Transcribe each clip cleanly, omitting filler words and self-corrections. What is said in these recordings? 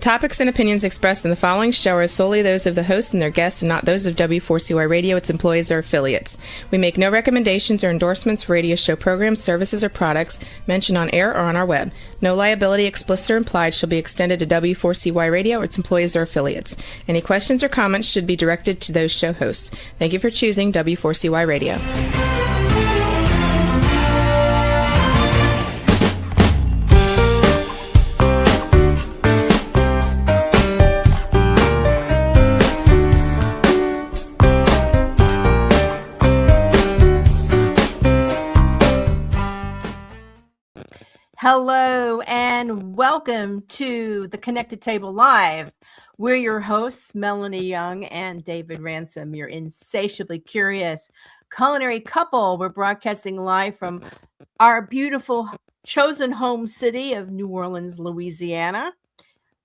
topics and opinions expressed in the following show are solely those of the host and their guests and not those of W4CY Radio, its employees, or affiliates. We make no recommendations or endorsements for radio show programs, services, or products mentioned on air or on our web. No liability, explicit or implied, shall be extended to W4CY Radio or its employees or affiliates. Any questions or comments should be directed to those show hosts. Thank you for choosing W4CY Radio. Hello and welcome to the Connected Table Live. We're your hosts, Melanie Young and David Ransom, your insatiably curious culinary couple. We're broadcasting live from our beautiful chosen home city of New Orleans, Louisiana,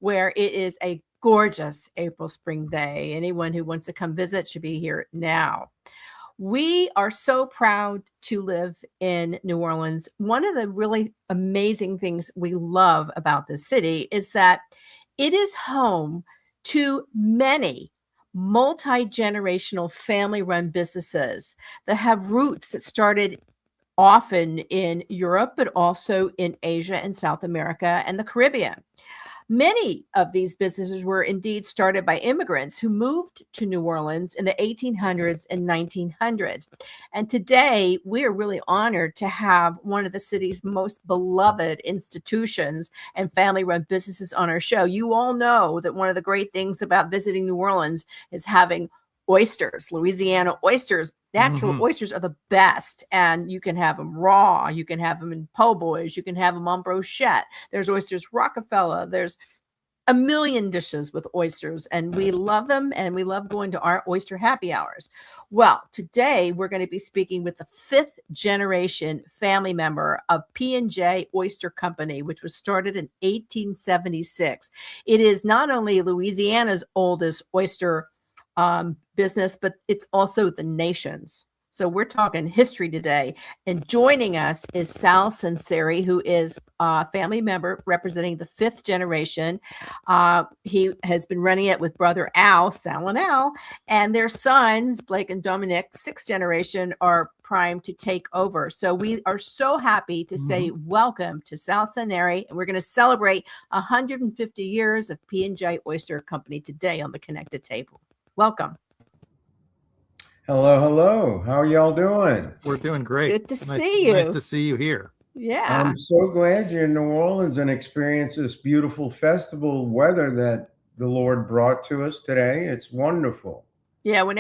where it is a gorgeous April spring day. Anyone who wants to come visit should be here now. We are so proud to live in New Orleans. One of the really amazing things we love about this city is that it is home to many multi-generational family-run businesses that have roots that started often in Europe, but also in Asia and South America and the Caribbean. Many of these businesses were indeed started by immigrants who moved to New Orleans in the 1800s and 1900s. And today, we are really honored to have one of the city's most beloved institutions and family-run businesses on our show. You all know that one of the great things about visiting New Orleans is having oysters, Louisiana oysters. Natural oysters are the best, and you can have them raw. You can have them in po' boys. You can have them on brochette. There's Oysters Rockefeller. There's a million dishes with oysters, and we love them, and we love going to our oyster happy hours. Well, today we're going to be speaking with the fifth generation family member of P J Oyster Company, which was started in 1876. It is not only Louisiana's oldest oyster business, but it's also the nation's. So we're talking history today. And joining us is Sal Sunseri, who is a family member representing the fifth generation. He has been running it with brother Al, Sal and Al, and their sons, Blake and Dominic, sixth generation, are primed to take over. So we are so happy to say welcome to Sal Sunseri, and we're going to celebrate 150 years of P J Oyster Company today on the Connected Table. Welcome. Hello, hello. How are y'all doing? We're doing great. Good to see you. Nice to see you here. Yeah. I'm so glad you're in New Orleans and experience this beautiful festival weather that the Lord brought to us today. It's wonderful. Yeah. When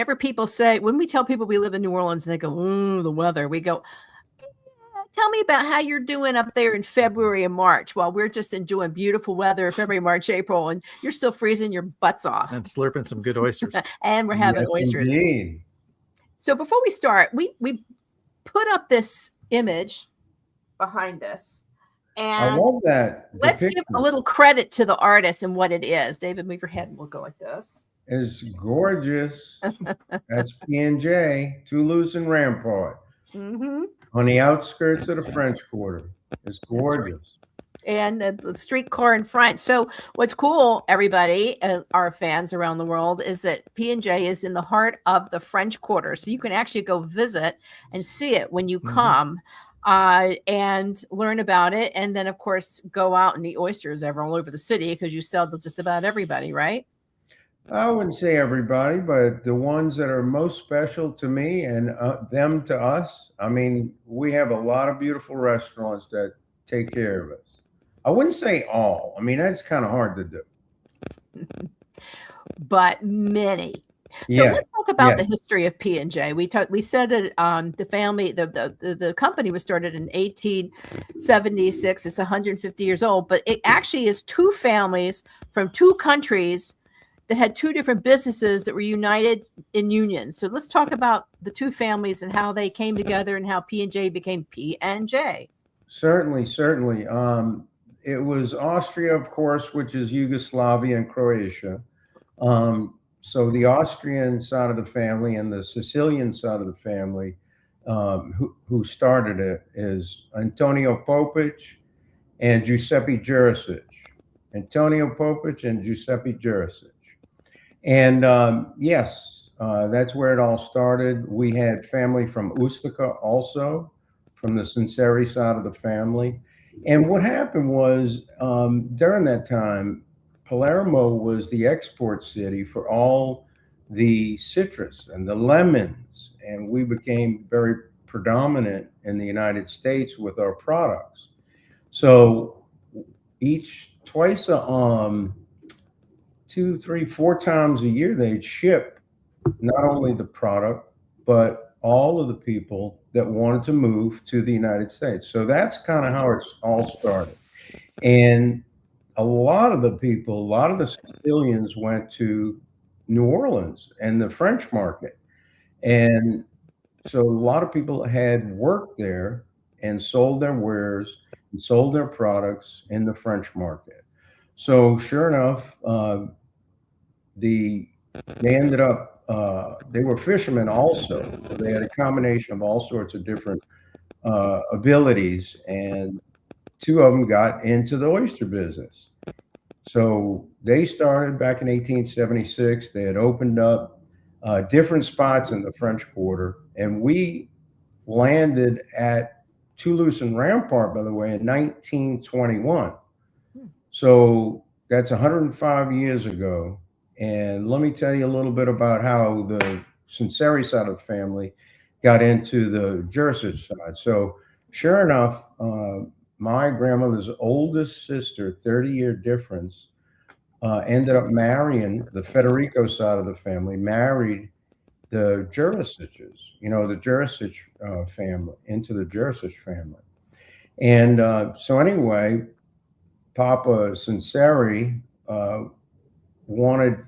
we tell people we live in New Orleans and they go, the weather, we go, tell me about how you're doing up there in February and March while we're just enjoying beautiful weather, February, March, April, and you're still freezing your butts off. And slurping some good oysters. And we're having oysters. Indeed. So before we start, we put up this image behind us. And I love that. Let's give a little credit to the artist and what it is. David, move your head and we'll go like this. It's gorgeous. That's P&J, Toulouse and Rampart. On the outskirts of the French Quarter. It's gorgeous. And the streetcar in front. So what's cool, everybody, our fans around the world, is that P&J is in the heart of the French Quarter. So you can actually go visit and see it when you come and learn about it. And then, of course, go out and eat oysters all over the city because you sell to just about everybody, right? I wouldn't say everybody, but the ones that are most special to me and them to us. I mean, we have a lot of beautiful restaurants that take care of us. I wouldn't say all. I mean, that's kind of hard to do. But many. So let's talk about the history of P&J. We said that the family, the company was started in 1876. It's 150 years old, but it actually is two families from two countries that had two different businesses that were united in union. So let's talk about the two families and how they came together and how P&J became P&J. Certainly. It was Austria, of course, which is Yugoslavia and Croatia. So the Austrian side of the family and the Sicilian side of the family who started it is Antonio Popic and Giuseppe Jurisic. Antonio Popich and Giuseppe Jurisic. And yes, that's where it all started. We had family from Ustica also, from the Sunseri side of the family. And what happened was during that time, Palermo was the export city for all the citrus and the lemons. And we became very predominant in the United States with our products. So twice a 2, 3, 4 times a year, they'd ship not only the product, but all of the people that wanted to move to the United States. So that's kind of how it all started. And a lot of the Sicilians went to New Orleans and the French market. And so a lot of people had worked there and sold their wares and sold their products in the French market. So sure enough, they ended up they were fishermen also. So they had a combination of all sorts of different abilities, and 2 of them got into the oyster business. So they started back in 1876. They had opened up different spots in the French Quarter, and we landed at Toulouse and Rampart, by the way, in 1921. So that's 105 years ago. And let me tell you a little bit about how the Sunseri side of the family got into the Jurisic side. So sure enough, my grandmother's oldest sister, 30-year difference, ended up marrying the Federico side of the family, married the Jurisics, the Jurisic family, into the Jurisic family. And so anyway, Papa Sunseri wanted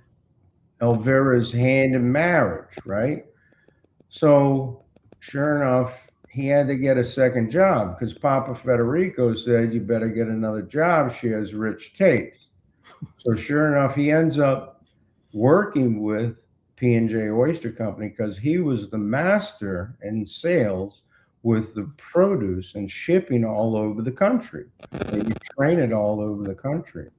Elvira's hand in marriage, right? So sure enough, he had to get a second job because Papa Federico said, you better get another job. She has rich taste. So sure enough, he ends up working with P J Oyster Company because he was the master in sales with the produce and shipping all over the country. And you train it all over the country.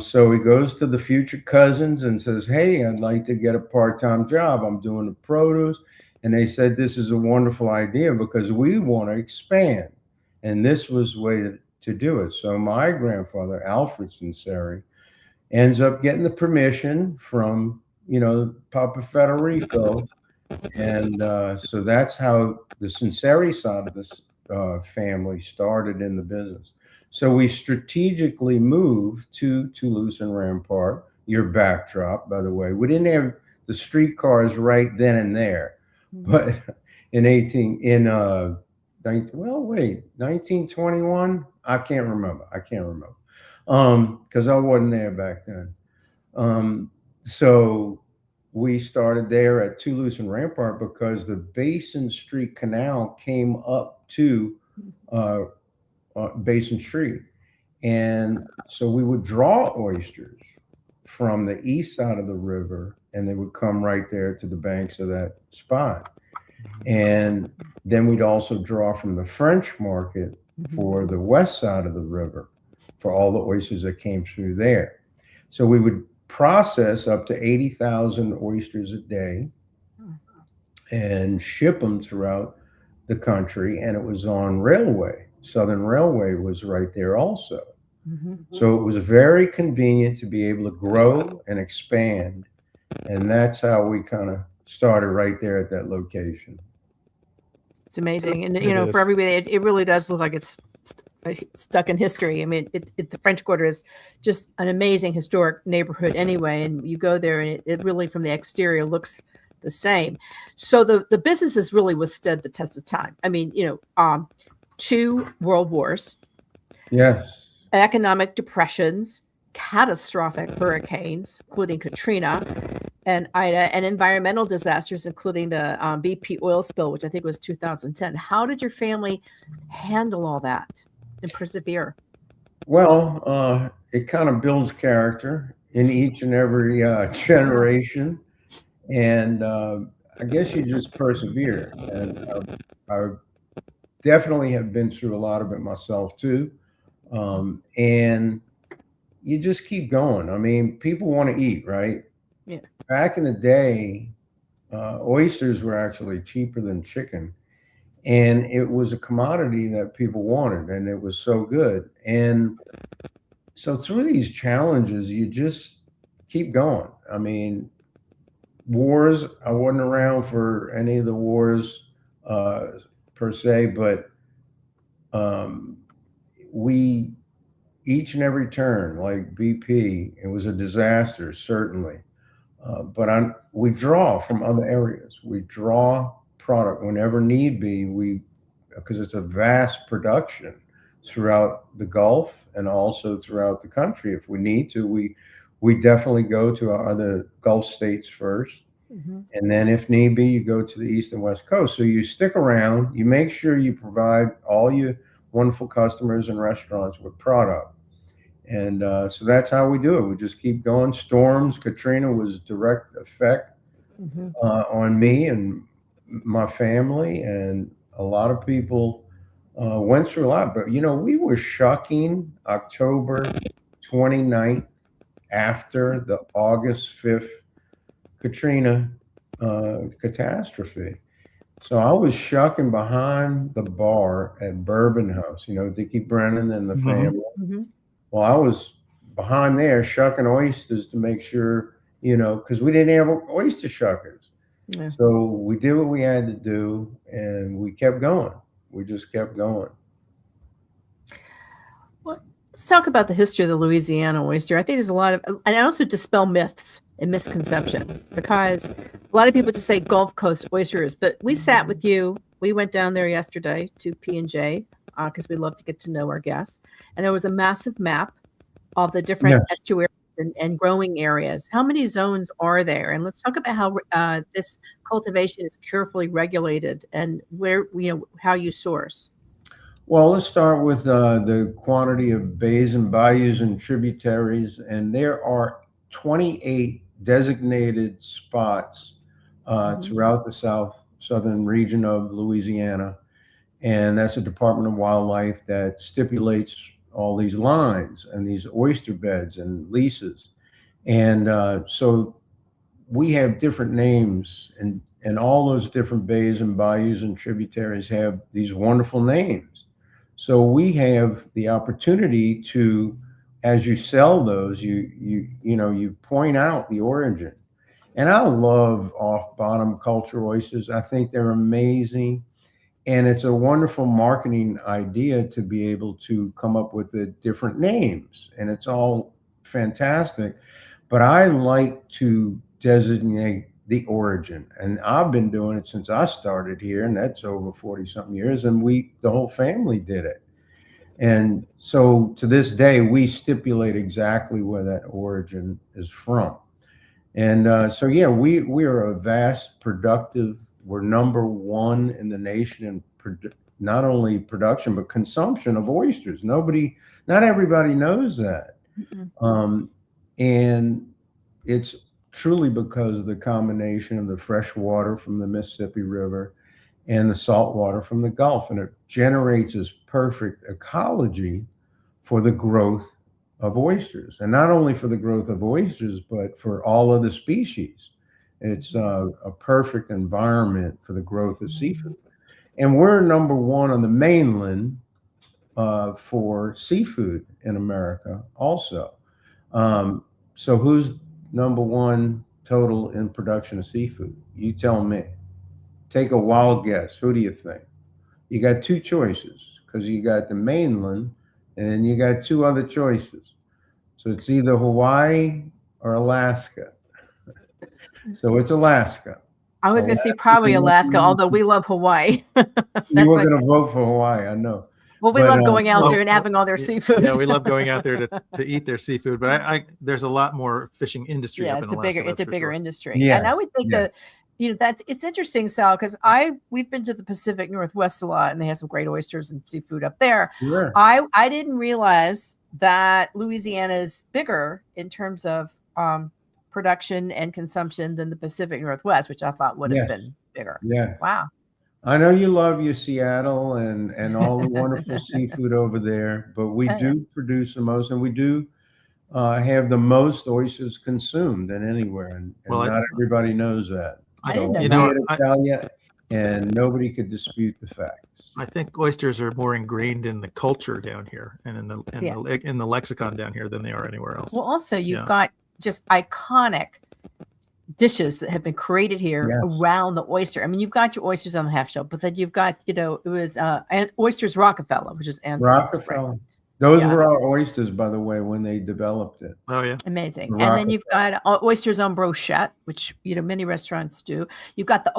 So he goes to the future cousins and says, hey, I'd like to get a part-time job. I'm doing the produce. And they said, this is a wonderful idea because we want to expand. And this was the way to do it. So my grandfather, Alfred Sunseri, ends up getting the permission from, Papa Federico. And so that's how the Sunseri side of this family started in the business. So we strategically moved to Toulouse and Rampart, your backdrop, by the way. We didn't have the streetcars right then and there, but in 1921, I can't remember. Because I wasn't there back then. So we started there at Toulouse and Rampart because the Basin Street Canal came up to Basin Street. And so we would draw oysters from the east side of the river, and they would come right there to the banks of that spot. And then we'd also draw from the French market for the west side of the river for all the oysters that came through there. So we would process up to 80,000 oysters a day and ship them throughout the country. And it was on railway. Southern Railway was right there also. So it was very convenient to be able to grow and expand. And that's how we kind of started right there at that location. It's amazing. And, for everybody, it really does look like it's stuck in history. I mean, the French Quarter is just an amazing historic neighborhood anyway. And you go there and it really, from the exterior, looks the same. So the business has really withstood the test of time. I mean, 2 world wars. Yes. Economic depressions, catastrophic hurricanes, including Katrina and Ida, and environmental disasters, including the BP oil spill, which I think was 2010. How did your family handle all that and persevere? Well, it kind of builds character in each and every generation. And I guess you just persevere. And I definitely have been through a lot of it myself too. And you just keep going. I mean, people want to eat, right? Yeah. Back in the day, oysters were actually cheaper than chicken, and it was a commodity that people wanted, and it was so good. And so through these challenges, you just keep going. I mean, wars, I wasn't around for any of the wars uh, per se, but um, we each and every turn, like BP, it was a disaster, certainly. We draw from other areas. We draw product whenever need be. Because it's a vast production throughout the Gulf and also throughout the country. If we need to, we definitely go to our other Gulf states first. And then if need be, you go to the East and West Coast. So you stick around, you make sure you provide all your wonderful customers and restaurants with product. And so that's how we do it. We just keep going. Storms, Katrina was direct effect on me and my family, and a lot of people went through a lot. But, we were shucking October 29th after the August 5th Katrina catastrophe. So I was shucking behind the bar at Bourbon House, Dickie Brennan and the family. Well, I was behind there shucking oysters to make sure, because we didn't have oyster shuckers. Yeah. So we did what we had to do, and we kept going. We just kept going. Well, let's talk about the history of the Louisiana oyster. I think there's a lot of, and also dispel myths and misconceptions, because a lot of people just say Gulf Coast oysters, but we sat with you. We went down there yesterday to P&J because we love to get to know our guests. And there was a massive map of the different estuaries and growing areas. How many zones are there? And let's talk about how this cultivation is carefully regulated and where, how you source. Well, let's start with the quantity of bays and bayous and tributaries. And there are 28 designated spots throughout the southern region of Louisiana. And that's a Department of Wildlife that stipulates all these lines and these oyster beds and leases. And so we have different names, and all those different bays and bayous and tributaries have these wonderful names. So we have the opportunity to, as you sell those, you point out the origin. And I love off-bottom culture oysters. I think they're amazing. And it's a wonderful marketing idea to be able to come up with the different names. And it's all fantastic. But I like to designate the origin. And I've been doing it since I started here, and that's over 40-something years. And the whole family did it. And so to this day, we stipulate exactly where that origin is from. And we are a vast, productive. We're number one in the nation in not only production but consumption of oysters. Not everybody knows that, and it's truly because of the combination of the fresh water from the Mississippi River and the salt water from the Gulf, and it generates this perfect ecology for the growth of oysters, and not only for the growth of oysters, but for all of the species. It's a perfect environment for the growth of seafood. And we're number one on the mainland for seafood in America also. So who's number one total in production of seafood? You tell me. Take a wild guess. Who do you think? You got two choices, because you got the mainland and then you got two other choices. So it's either Hawaii or Alaska. So it's Alaska. I was going to say probably Alaska, although we love Hawaii. You were going to vote for Hawaii, I know. Well, we love going out there and having all their seafood. Yeah, we love going out there to eat their seafood. But there's a lot more fishing industry up in Alaska. It's a bigger industry. Yeah. And I would think that, it's interesting, Sal, because we've been to the Pacific Northwest a lot, and they have some great oysters and seafood up there. Sure. I didn't realize that Louisiana is bigger in terms of production and consumption than the Pacific Northwest, which I thought would have been bigger. Yeah. Wow. I know you love your Seattle and all the wonderful seafood over there, but we do produce the most, and we do have the most oysters consumed than anywhere, and not everybody knows that. I didn't know. You know, I tell you, and nobody could dispute the facts. I think oysters are more ingrained in the culture down here and in the lexicon down here than they are anywhere else. Well, also you've got just iconic dishes that have been created here around the oyster. I mean, you've got your oysters on the half shell, but then you've got, it was Oysters Rockefeller, which is Rockefeller. Those were our oysters, by the way, when they developed it. Oh, yeah. Amazing. And then you've got oysters on brochette, which, many restaurants do. You've got the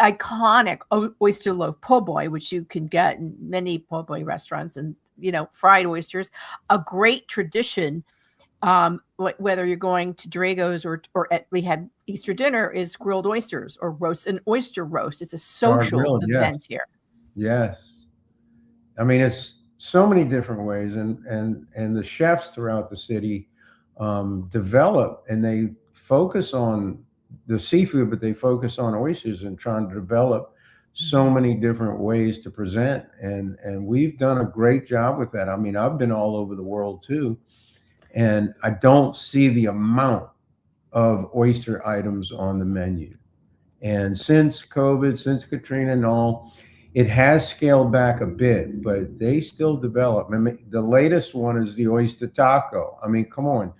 iconic oyster loaf po' boy, which you can get in many po' boy restaurants, and, fried oysters. A great tradition, whether you're going to Drago's or we had Easter dinner, is grilled oysters or an oyster roast. It's a social event here. Yes. I mean, it's so many different ways, and the chefs throughout the city develop, and they focus on the seafood, but they focus on oysters and trying to develop so many different ways to present, and we've done a great job with that. I mean, I've been all over the world too, and I don't see the amount of oyster items on the menu. And since COVID, since Katrina and all, it has scaled back a bit, but they still develop. I mean, the latest one is the oyster taco. I mean, come on.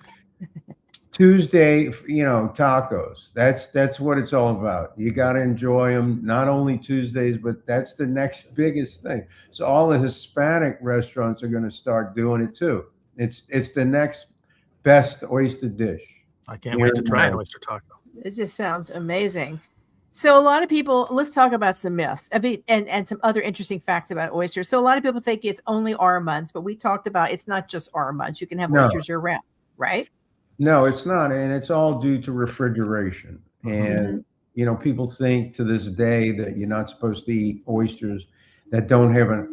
Tuesday, tacos. That's what it's all about. You got to enjoy them, not only Tuesdays, but that's the next biggest thing. So all the Hispanic restaurants are going to start doing it too. It's the next best oyster dish. I can't wait to try an oyster taco. It just sounds amazing. So a lot of people, let's talk about some myths and some other interesting facts about oysters. So a lot of people think it's only R months, but we talked about it's not just R months. You can have oysters year round, right? No, it's not. And it's all due to refrigeration. And, people think to this day that you're not supposed to eat oysters that don't have a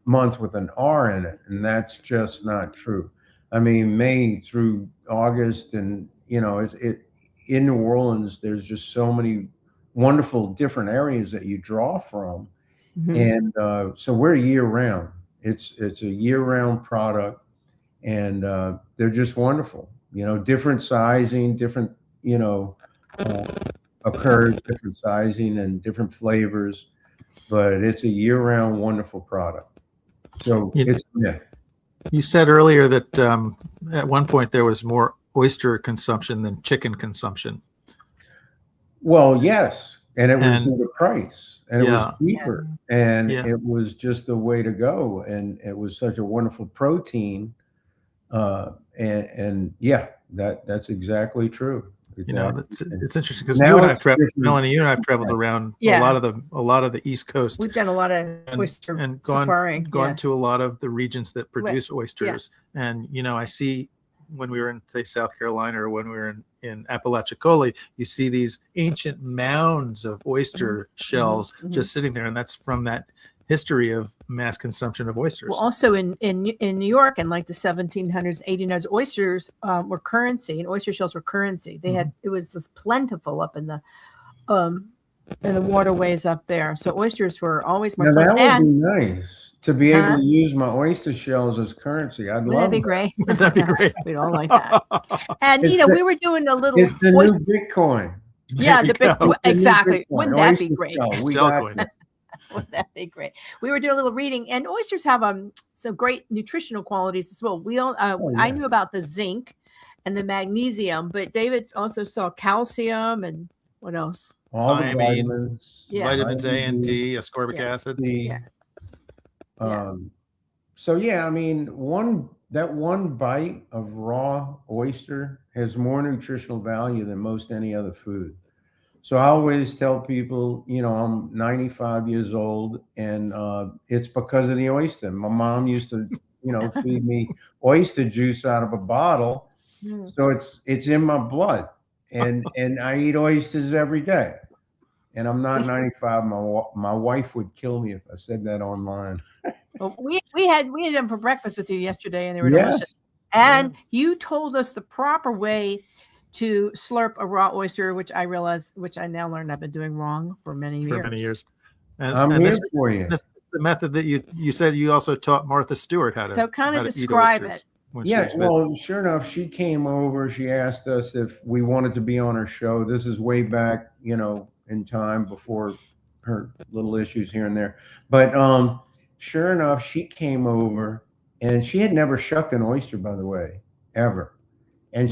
month with an R in it. And that's just not true. I mean, May through August, and, in New Orleans, there's just so many wonderful different areas that you draw from. And so we're year round. It's a year round product, and they're just wonderful. Different sizing, different occurs, different sizing and different flavors, but it's a year round wonderful product. So you said earlier that at one point there was more oyster consumption than chicken consumption. Well, yes, and it was due to price, and it was cheaper, and it was just the way to go, and it was such a wonderful protein, and that's exactly true. It's interesting because Melanie, you and I have traveled around a lot of the East Coast. We've done a lot of oyster and gone to a lot of the regions that produce oysters, and I see when we were in, say, South Carolina, or when we were in Apalachicola, you see these ancient mounds of oyster shells just sitting there, and that's from that history of mass consumption of oysters. Well, also in New York in like the 1700s, 1800s, oysters were currency, and oyster shells were currency. They had, it was this plentiful up in the waterways up there. So oysters were always more. Now, that would be nice to be able to use my oyster shells as currency. I'd love that. Be great. That'd be great. We'd all like that. And we were doing a little. It's the new Bitcoin. Yeah, exactly. Wouldn't that be great? Wouldn't that be great? We were doing a little reading, and oysters have some great nutritional qualities as well. I knew about the zinc and the magnesium, but David also saw calcium and what else? All the vitamins. Vitamins A and D, ascorbic acid. So I mean, one bite of raw oyster has more nutritional value than most any other food. So I always tell people, I'm 95 years old, and it's because of the oyster. My mom used to, feed me oyster juice out of a bottle. So it's in my blood, and I eat oysters every day. And I'm not 95. My wife would kill me if I said that online. Well, we had them for breakfast with you yesterday, and they were delicious. And you told us the proper way to slurp a raw oyster, which I now learned I've been doing wrong for many years. And I'm here for you. This is the method that you said you also taught Martha Stewart how to. So kind of describe it. when she Yeah, was visiting? well, sure enough, she came over. She asked us if we wanted to be on her show. This is way back, in time before her little issues here and there. But sure enough, she came over, and she had never shucked an oyster, by the way, ever. And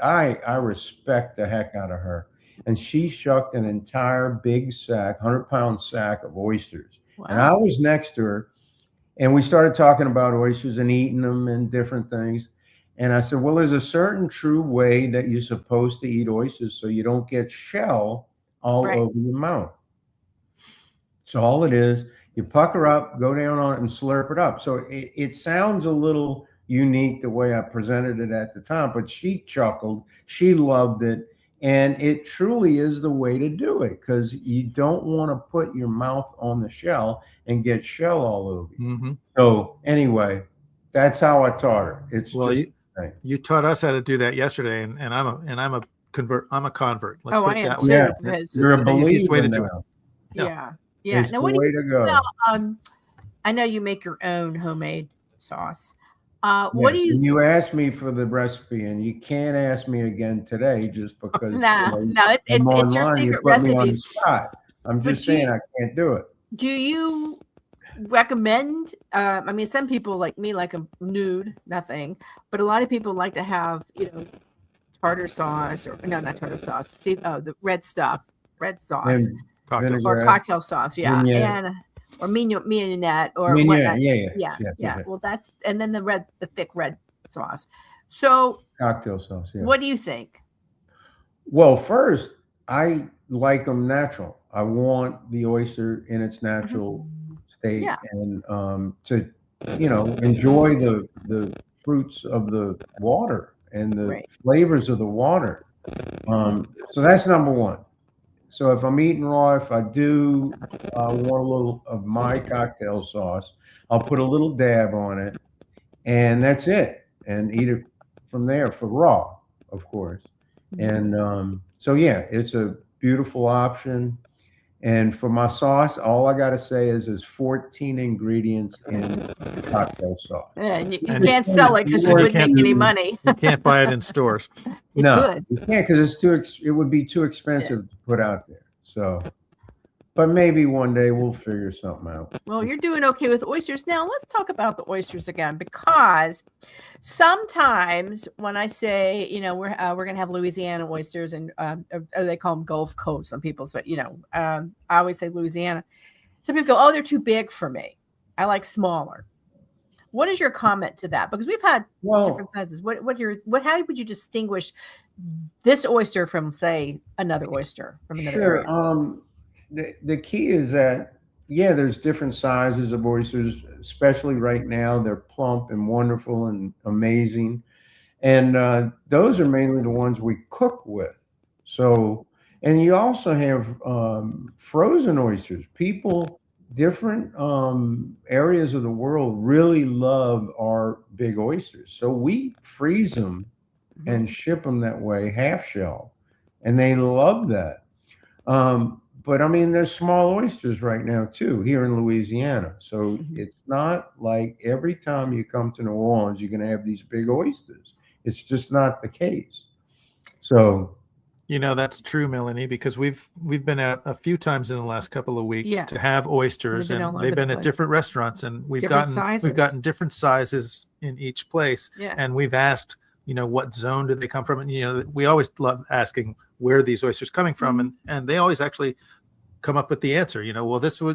I respect the heck out of her. And she shucked an entire big sack, 100-pound sack of oysters. Wow. And I was next to her. And we started talking about oysters and eating them and different things. And I said, well, there's a certain true way that you're supposed to eat oysters so you don't get shell all over your mouth. So all it is, you pucker up, go down on it, and slurp it up. So it sounds a little unique the way I presented it at the time, but she chuckled. She loved it. And it truly is the way to do it, because you don't want to put your mouth on the shell and get shell all over you. Mm-hmm. So anyway, that's how I taught her. It's you taught us how to do that yesterday, and I'm a convert. Let's put it that way. Yeah, you're a believer way to do it. Yeah. It's the way to go. Well, I know you make your own homemade sauce. What do you asked me for the recipe, and you can't ask me again today just because it's your secret recipe. I'm just saying I can't do it. Do you recommend some people like me like a nude, nothing, but a lot of people like to have tartar sauce, or no, not tartar sauce, the red sauce and cocktail sauce, and or mignonette or whatnot. Yeah. Well, that's, and then the thick red sauce. So cocktail sauce. Yeah. What do you think? Well, first, I like them natural. I want the oyster in its natural state, and to enjoy the fruits of the water and the flavors of the water. So that's number one. So if I'm eating raw, if I do want a little of my cocktail sauce, I'll put a little dab on it, and that's it, and eat it from there for raw, of course. And so, yeah, it's a beautiful option. And for my sauce, all I got to say is there's 14 ingredients in cocktail sauce. And you can't sell it because you wouldn't make any money. You can't buy it in stores. Good. You can't, because it would be too expensive to put out there. So, but maybe one day we'll figure something out. Well, you're doing okay with oysters. Now let's talk about the oysters again, because sometimes when I say, we're going to have Louisiana oysters, and they call them Gulf Coast. Some people say, I always say Louisiana. Some people go, oh, they're too big for me. I like smaller. What is your comment to that? Because we've had different sizes. How would you distinguish this oyster from, say, another oyster from another area? The key is that, there's different sizes of oysters, especially right now. They're plump and wonderful and amazing. And those are mainly the ones we cook with. So, and you also have frozen oysters. Different areas of the world really love our big oysters. So we freeze them and ship them that way, half shell. And they love that. But there's small oysters right now too, here in Louisiana. So it's not like every time you come to New Orleans, you're going to have these big oysters. It's just not the case. So, that's true, Melanie, because we've been out a few times in the last couple of weeks to have oysters, and they've been at different restaurants, and we've gotten different sizes in each place. Yeah. And we've asked, what zone do they come from? And, we always love asking where these oysters coming from. And they always actually come up with the answer,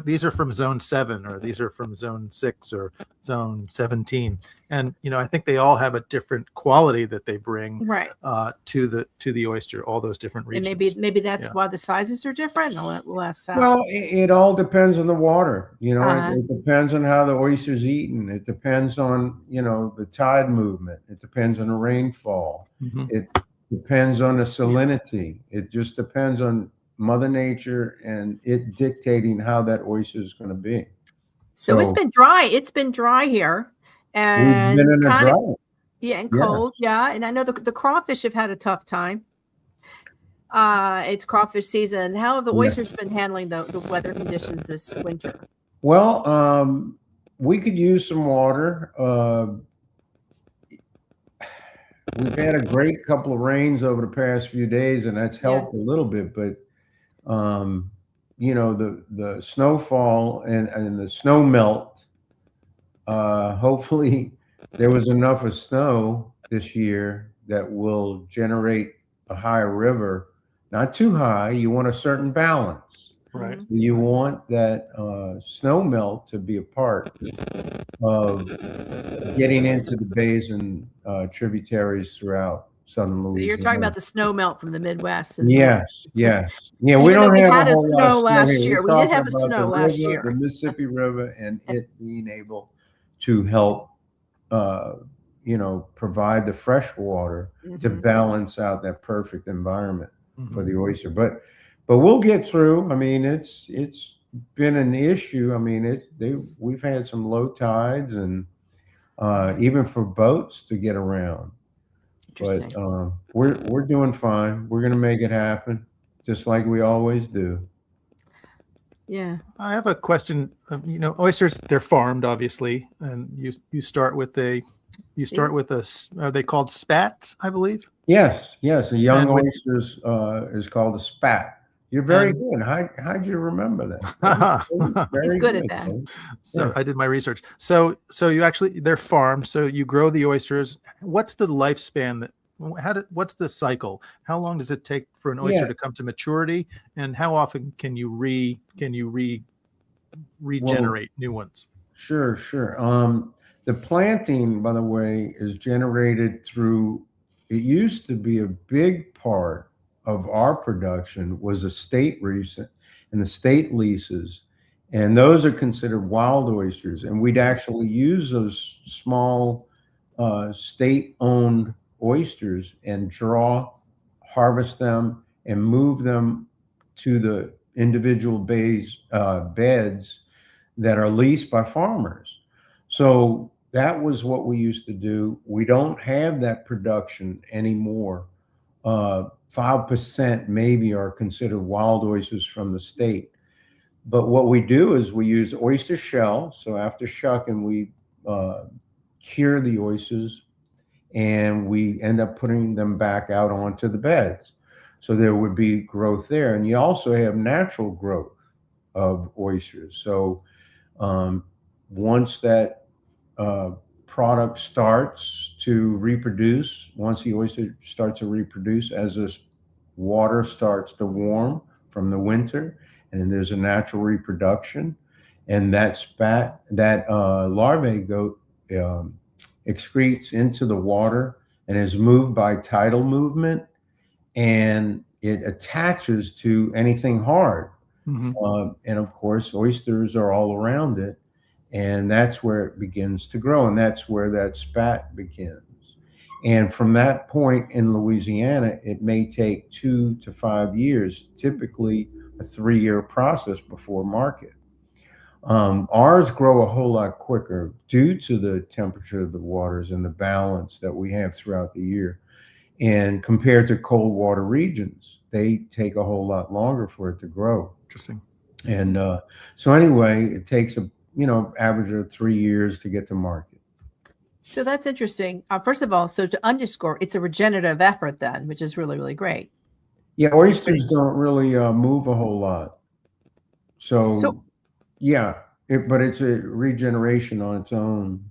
these are from zone 7, or these are from zone 6 or zone 17. And, I think they all have a different quality that they bring to the oyster, all those different regions. And maybe that's why the sizes are different. We'll ask Sal. Well, it all depends on the water. It depends on how the oyster's eaten. It depends on, the tide movement. It depends on the rainfall. It depends on the salinity. It just depends on Mother Nature and it dictating how that oyster is going to be. So it's been dry. It's been dry here, and we've been in the dry. And cold. Yeah, and I know the crawfish have had a tough time. It's crawfish season. How have the oysters been handling the weather conditions this winter? Well, we could use some water. we've had a great couple of rains over the past few days, and that's helped a little bit. But you know, the snowfall and the snow melt. Hopefully, there was enough of snow this year that will generate a higher river. Not too high. You want a certain balance. Right. You want that snow melt to be a part of getting into the bays and tributaries throughout southern So Louisiana. you're talking about the snow melt from the Midwest. And Yes, yes. Yeah, we even though don't we have had a a whole lot of snow snow last here. year, We're we did talking have a about snow the last river, year. the Mississippi River, and it being able to help, you know, provide the fresh water to balance out that perfect environment for the oyster. But we'll get through. I mean, it's been an issue. I mean, we've had some low tides and even for boats to get around. But we're doing fine. We're gonna make it happen, just like we always do. Yeah. I have a question. You know, oysters, they're farmed, obviously, and you start with a are they called spats, I believe? Yes, yes. A young And when- oysters is called a spat. You're very good. How'd you remember that? He's good at that. man. So Yeah. I did my research. So you actually, they're farmed. So you grow the oysters. What's the lifespan what's the cycle? How long does it take for an oyster to come to maturity? And how often can you regenerate new ones? Sure, sure. The planting, by the way, is generated through, it used to be a big part of our production was a state lease and the state leases. And those are considered wild oysters. And we'd actually use those small state-owned oysters and harvest them and move them to the individual beds that are leased by farmers. So that was what we used to do. We don't have that production anymore. 5% maybe are considered wild oysters from the state. But what we do is we use oyster shell. So after shucking, we cure the oysters and we end up putting them back out onto the beds. So there would be growth there. And you also have natural growth of oysters. So once that product starts to reproduce, once the oyster starts to reproduce, as this water starts to warm from the winter, and then there's a natural reproduction, and that larvae excretes into the water and is moved by tidal movement, and it attaches to anything hard. And of course, oysters are all around it. And that's where it begins to grow. And that's where that spat begins. And from that point in Louisiana, it may take 2 to 5 years, typically a 3-year process before market. Ours grow a whole lot quicker due to the temperature of the waters and the balance that we have throughout the year. And compared to cold water regions, they take a whole lot longer for it to grow. Interesting. And so anyway, it takes average of 3 years to get to market. So that's interesting. First of all, so to underscore, it's a regenerative effort then, which is really, really great. Yeah, oysters don't really move a whole lot. So yeah, but it's a regeneration on its own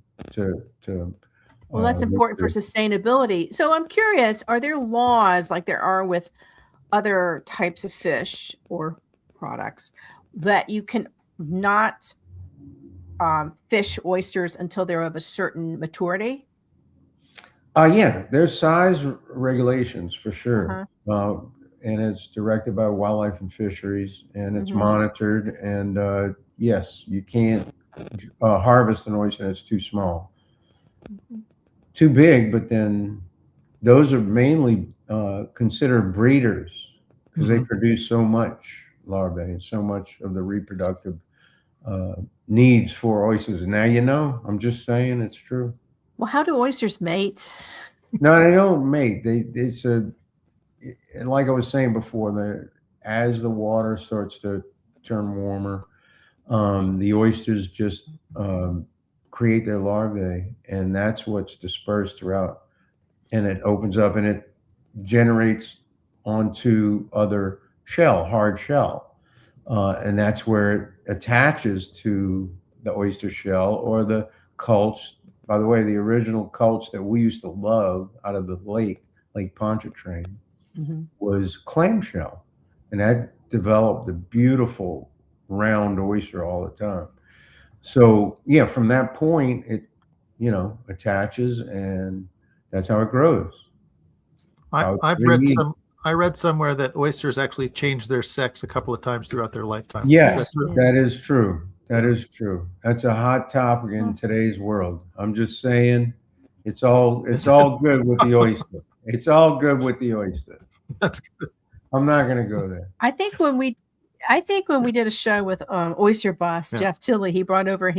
well, that's important for sustainability. So I'm curious, are there laws like there are with other types of fish or products that you can not fish oysters until they're of a certain maturity? Yeah, there's size regulations for sure. And it's directed by Wildlife and Fisheries, and it's monitored. And yes, you can't harvest an oyster that's too small. Too big, but then those are mainly considered breeders because they produce so much larvae and so much of the reproductive needs for oysters. And now, I'm just saying it's true. Well, how do oysters mate? No, they don't mate. Like I was saying before, as the water starts to turn warmer, the oysters just create their larvae, and that's what's dispersed throughout and it opens up and it generates onto other hard shell. And that's where it attaches to the oyster shell or the culch. By the way, the original culch that we used to love out of the Lake Pontchartrain, was clamshell. And that developed a beautiful round oyster all the time. So yeah, from that point, it, attaches, and that's how it grows. I read somewhere that oysters actually change their sex a couple of times throughout their lifetime. Yes, that is true. That is true. That's a hot topic in today's world. I'm just saying, it's all good with the oyster. It's all good with the oyster. That's good. I'm not going to go there. I think when we did a show with oyster boss Jeff Tilley, he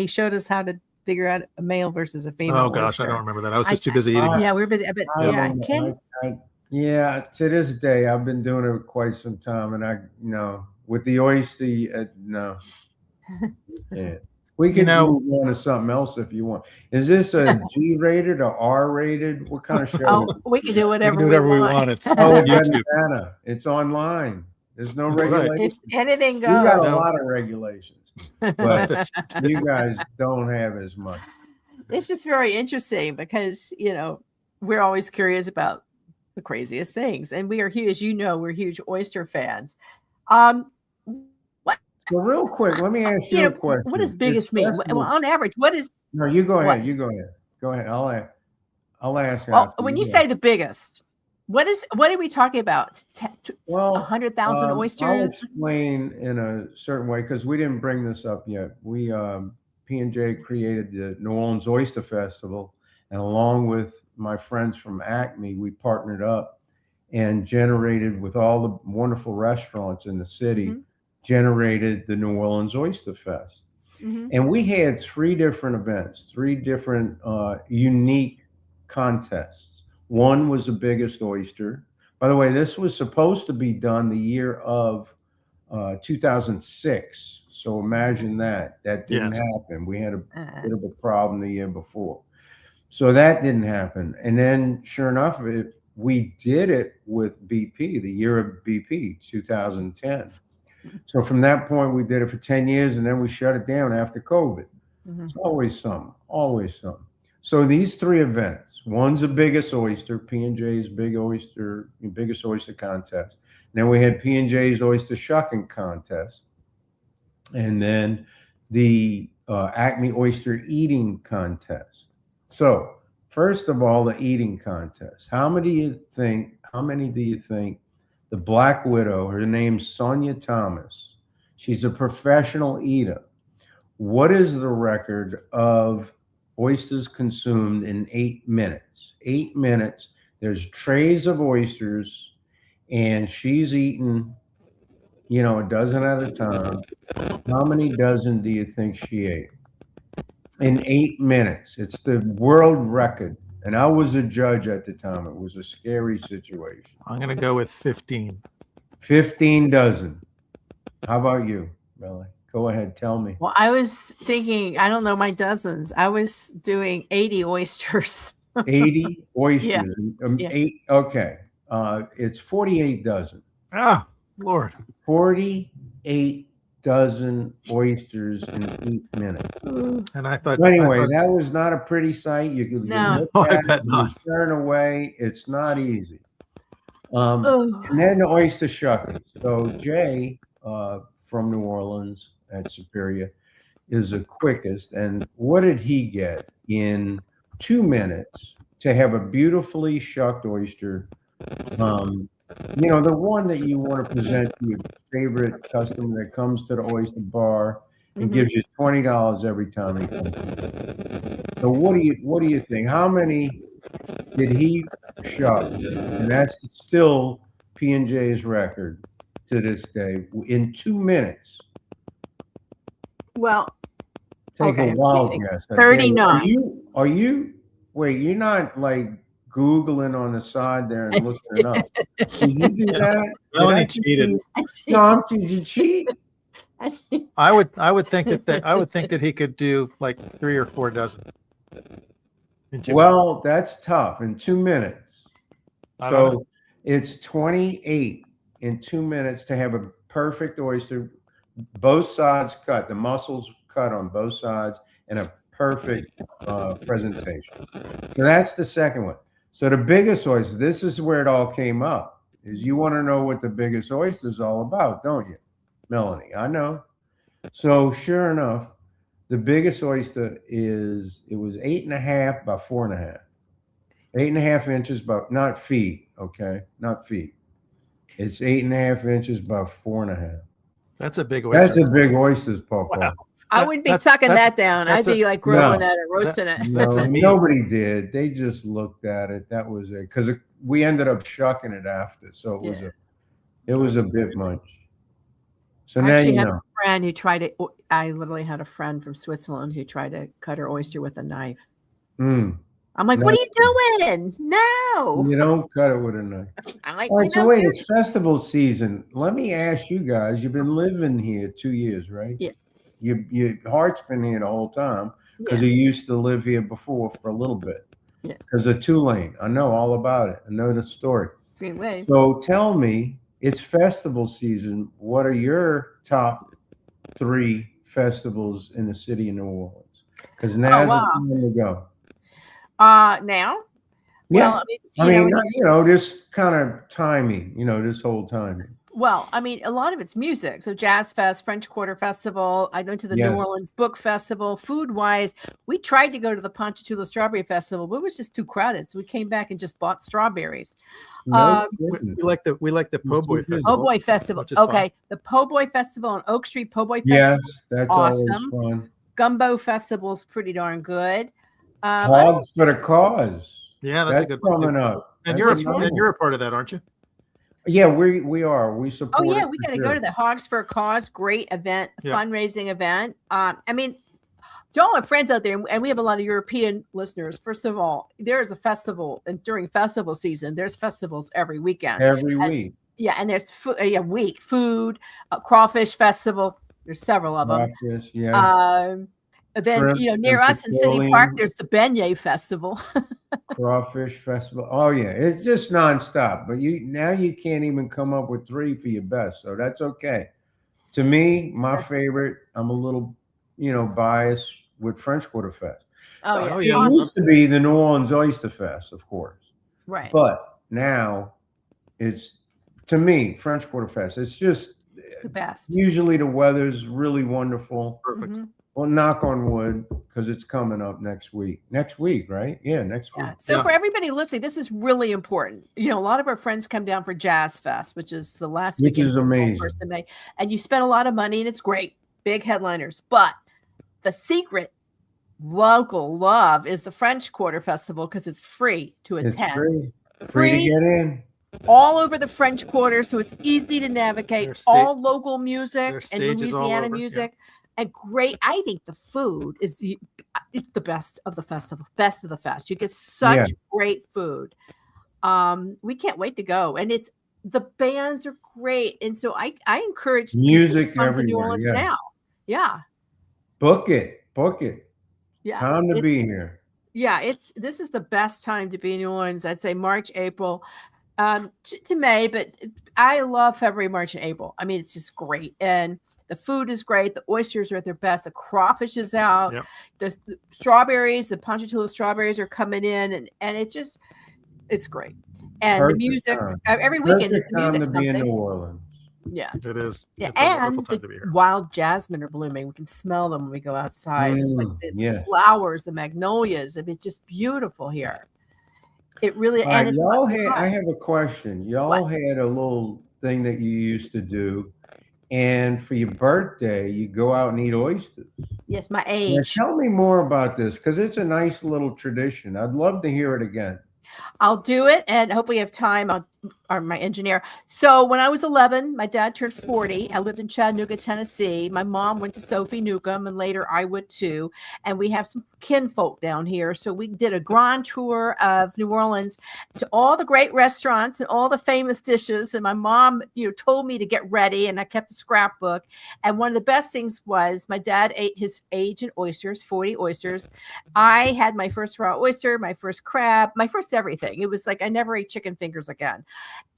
showed us how to figure out a male versus a female. Oh gosh, oyster. I don't remember that. I was just too busy eating. Yeah, we're busy. But to this day, I've been doing it quite some time, and with the oyster, no. Yeah. We can move on to something else if you want. Is this a G-rated or R-rated? What kind of show? We can do whatever we want. It's YouTube. It's online. There's no regulations. Anything goes. You got a lot of regulations, but you guys don't have as much. It's just very interesting because, we're always curious about the craziest things. And we are huge, we're huge oyster fans. So real quick, let me ask you a question. What does biggest mean? Well, on average, what is? No, you go ahead. You go ahead. Go ahead. I'll ask. Well, when you say the biggest, what are we talking about? 100,000 oysters? I'll explain in a certain way because we didn't bring this up yet. We P&J created the New Orleans Oyster Festival, and along with my friends from Acme, we partnered up and generated with all the wonderful restaurants in the city. Generated the New Orleans Oyster Fest. And we had 3 different events, 3 different unique contests. One was the biggest oyster. By the way, this was supposed to be done the year of 2006. So imagine that. That didn't happen. We had a bit of a problem the year before. So that didn't happen. And then sure enough, we did it with BP, the year of BP, 2010. So from that point, we did it for 10 years, and then we shut it down after COVID. It's always something, always something. So these 3 events, one's the biggest oyster, P&J's biggest oyster contest. And then we had P&J's oyster shucking contest. And then the Acme oyster eating contest. So first of all, the eating contest. How many do you think the Black Widow, her name's Sonia Thomas, she's a professional eater. What is the record of oysters consumed in 8 minutes? 8 minutes. There's trays of oysters, and she's eaten, a dozen at a time. How many dozen do you think she ate? In 8 minutes. It's the world record. And I was a judge at the time. It was a scary situation. I'm going to go with 15. 15 dozen. How about you, Melanie? Go ahead. Tell me. Well, I was thinking, I don't know my dozens. I was doing 80 oysters. 80 oysters. Yeah. 8. Okay. It's 48 dozen. Ah, Lord. 48 dozen oysters in 8 minutes. And I thought, anyway, that was not a pretty sight. You could look at it, you turn away. It's not easy. And then the oyster shucking. So Jay from New Orleans at Superior is the quickest. And what did he get in 2 minutes to have a beautifully shucked oyster? The one that you want to present to your favorite customer that comes to the oyster bar and gives you $20 every time he comes. So what do you think? How many did he shuck? And that's still P&J's record to this day in 2 minutes. Well, take a wild guess. 39. Are you? Wait, you're not like Googling on the side there and looking it up. Did you do that? Melanie cheated. Tom, did you cheat? I would think that he could do like 3 or 4 dozen. Well, that's tough in 2 minutes. So it's 28 in 2 minutes to have a perfect oyster, both sides cut, the muscles cut on both sides, and a perfect presentation. So that's the second one. So the biggest oyster, this is where it all came up, is you want to know what the biggest oyster is all about, don't you, Melanie? I know. So sure enough, the biggest oyster it was 8.5 by 4.5. 8.5 inches, but not feet. Okay, not feet. It's 8.5 inches by 4.5. That's a big oyster. That's a big oyster, Popo. Wow. I wouldn't be tucking that down. I'd be like grilling it and roasting it. No, nobody did. They just looked at it. That was it. Because we ended up shucking it after, so it was a bit much. So now you know. A friend who tried it. I literally had a friend from Switzerland who tried to cut her oyster with a knife. I'm like, what are you doing? No. You don't cut it with a knife. I'm like, all right, so wait, it's festival season. Let me ask you guys, you've been living here 2 years, right? Yeah. Your heart's been here the whole time because you used to live here before for a little bit. Yeah. Because of Tulane. I know all about it. I know the story. Great way. So tell me, it's festival season. What are your top 3 festivals in the city of New Orleans? Because now's the time to go. Now? Yeah. Well, this kind of timing, this whole timing. Well, I mean, a lot of it's music. So Jazz Fest, French Quarter Festival. I went to the New Orleans Book Festival. Food-wise, we tried to go to the Ponchatoula Strawberry Festival, but it was just too crowded. So we came back and just bought strawberries. We like the Po' Boy Festival. Po' Boy Festival. Okay. The Po' Boy Festival on Oak Street, Po' Boy Festival. Yeah, that's awesome. Fun. Gumbo Festival's pretty darn good. Hogs for the Cause. Yeah, that's a good one. Coming up. And you're a part of that, aren't you? Yeah, we are. We support. Oh yeah, we got to go to the Hogs for a Cause. Great event, fundraising event. I mean, to all our friends out there, and we have a lot of European listeners. First of all, there is a festival, and during festival season, there's festivals every weekend. Every week. Yeah, and there's food, crawfish festival. There's several of them. Crawfish, yeah. Then near us in City Park, there's the Beignet Festival. Crawfish Festival. Oh yeah, it's just nonstop. But you can't even come up with 3 for your best, so that's okay. To me, my favorite. I'm a little, biased with French Quarter Fest. Oh yeah. It used to be the New Orleans Oyster Fest, of course. Right. But now, it's to me French Quarter Fest. It's just the best. Usually the weather's really wonderful. Perfect. Mm-hmm. Well, knock on wood, because it's coming up next week. Next week, right? Yeah, next week. So for everybody listening, this is really important. A lot of our friends come down for Jazz Fest, which is the last weekend. Which is amazing. 1st of May. And you spend a lot of money, and it's great. Big headliners. But the secret local love is the French Quarter Festival, because it's free to attend. It's free to get in. All over the French Quarter, so it's easy to navigate. All local music and Louisiana music. Yeah. And great. I think the food is the best of the festival, best of the fest. You get such great food. We can't wait to go. And the bands are great. And so I encourage music people to come everywhere. To New Orleans now. Yeah. Book it. Yeah. Time to be here. Yeah. This is the best time to be in New Orleans. I'd say March, April. To May, but I love February, March, and April. I mean, it's just great. And the food is great. The oysters are at their best. The crawfish is out. Yep. The strawberries, the Ponchatoula strawberries are coming in. And it's great. And perfect the music, every weekend is the music something. In New Orleans. Yeah. It is. Yeah. And the wild jasmine are blooming. We can smell them when we go outside. It's like the flowers, the magnolias. It's just beautiful here. It really and I have a question. Y'all had a little thing that you used to do, and for your birthday, you go out and eat oysters. Yes, my age. Now, tell me more about this, because it's a nice little tradition. I'd love to hear it again. I'll do it, and hope we have time. Or my engineer. So when I was 11, my dad turned 40. I lived in Chattanooga, Tennessee. My mom went to Sophie Newcomb, and later I would too. And we have some kinfolk down here. So we did a grand tour of New Orleans to all the great restaurants and all the famous dishes. And my mom, told me to get ready, and I kept a scrapbook. And one of the best things was my dad ate his age in oysters, 40 oysters. I had my first raw oyster, my first crab, my first ever everything. It was like I never ate chicken fingers again.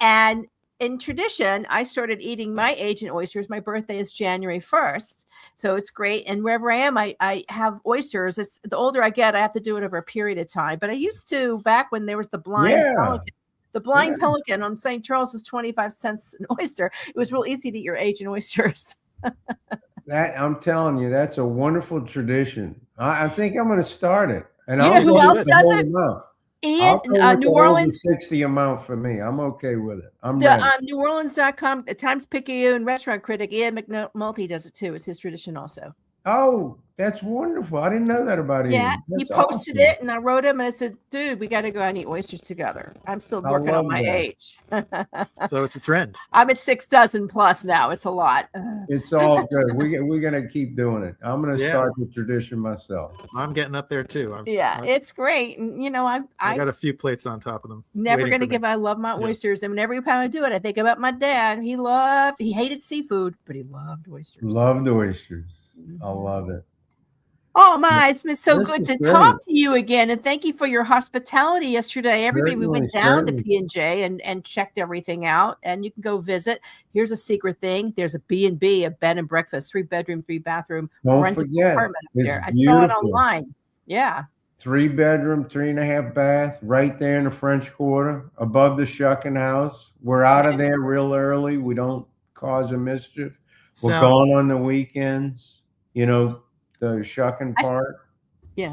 And in tradition, I started eating my Asian oysters. My birthday is January 1st. So it's great. And wherever I am, I have oysters. It's the older I get, I have to do it over a period of time. But I used to, back when there was the blind pelican. The blind pelican on St. Charles was 25 cents an oyster. It was real easy to eat your Asian oysters. That I'm telling you, that's a wonderful tradition. I think I'm going to start it. And You know who else does it? Ian, New Orleans. 60 amount for me. I'm okay with it. I'm the ready. NewOrleans.com, the Times-Picayune restaurant critic Ian McNulty does it too. It's his tradition also. Oh, that's wonderful. I didn't know that about Ian. Yeah, That's he posted awesome. it, and I wrote him, and I said, dude, we got to go out and eat oysters together. I'm still working on my age. So it's a trend. I'm at 6 dozen plus now. It's a lot. It's all good. We're going to keep doing it. I'm going to start the tradition myself. I'm getting up there too. It's great. And, you know, I got a few plates on top of them. Never going to give. I love my oysters. And every time I do it, I think about my dad. He hated seafood, but he loved oysters. Loved oysters. I love it. Oh my, it's been so good to talk to you again. And thank you for your hospitality yesterday. Everybody, we went down to P&J and checked everything out. And you can go visit. Here's a secret thing. There's a B&B, a bed and breakfast, 3-bedroom, 3-bathroom. Don't forget. Apartment up there. I saw it online. Yeah. 3-bedroom, 3.5 bath, right there in the French Quarter, above the shucking house. We're out of there real early. We don't cause a mischief. We're gone on the weekends. You know, the shucking part.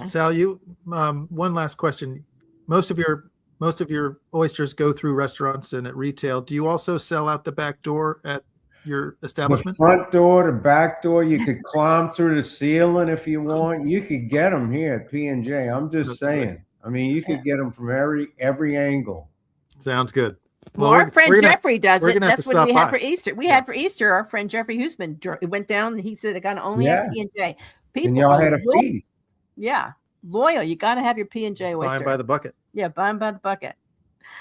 Sal, you one last question. Most of your oysters go through restaurants and at retail. Do you also sell out the back door at your establishment? The front door, the back door, you could climb through the ceiling if you want. You could get them here at P&J. I'm just saying. I mean, you could get them from every angle. Sounds good. Well, our friend Jeffrey does it. That's what we had for Easter. We had for Easter our friend Jeffrey Hoosman went down and he said, I got to only have P&J. People and y'all had a feast. Yeah. Loyal. You got to have your P&J oyster. Buy them by the bucket. Yeah, buy them by the bucket.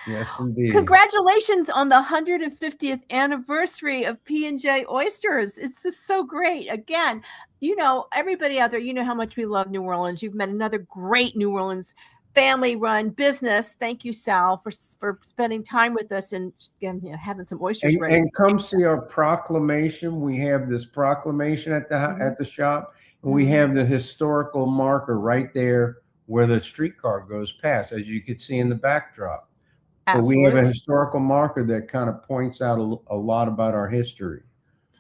Yes, indeed. Congratulations on the 150th anniversary of P&J Oysters. It's just so great. Again, you know, everybody out there, you know how much we love New Orleans. You've met another great New Orleans family-run business. Thank you, Sal, for spending time with us and having some oysters ready. And come see our proclamation. We have this proclamation at the shop. And we have the historical marker right there where the streetcar goes past, as you could see in the backdrop. Absolutely. But we have a historical marker that kind of points out a lot about our history.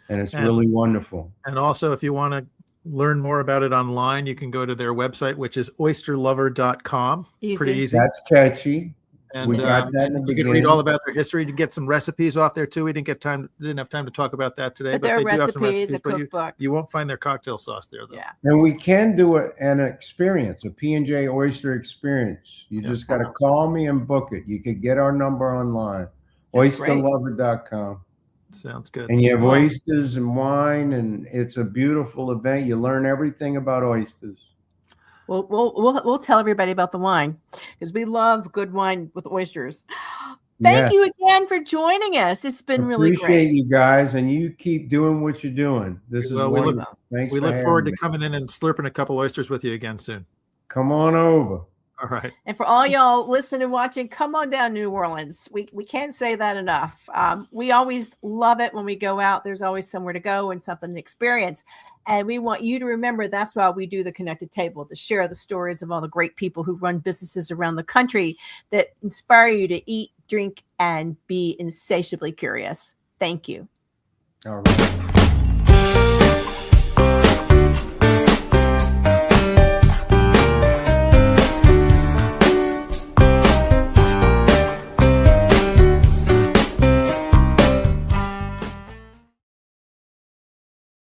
And it's really wonderful. And also, if you want to learn more about it online, you can go to their website, which is oysterlover.com. Pretty easy. That's catchy. And we got that in the beginning. You can read all about their history to get some recipes off there too. We didn't have time to talk about that today, but they do have some recipes. But you won't find their cocktail sauce there, though. Yeah. And we can do an experience, a P&J oyster experience. You just got to call me and book it. You could get our number online, oysterlover.com. Sounds good. And you have oysters and wine, and it's a beautiful event. You learn everything about oysters. We'll tell everybody about the wine because we love good wine with oysters. Thank you again for joining us. It's been really great. Appreciate you guys, and you keep doing what you're doing. This is wonderful. We look forward to coming in and slurping a couple oysters with you again soon. Come on over. All right. And for all y'all listening and watching, come on down to New Orleans. We can't say that enough. We always love it when we go out. There's always somewhere to go and something to experience. And we want you to remember that's why we do the Connected Table, to share the stories of all the great people who run businesses around the country that inspire you to eat, drink, and be insatiably curious. Thank you. All right.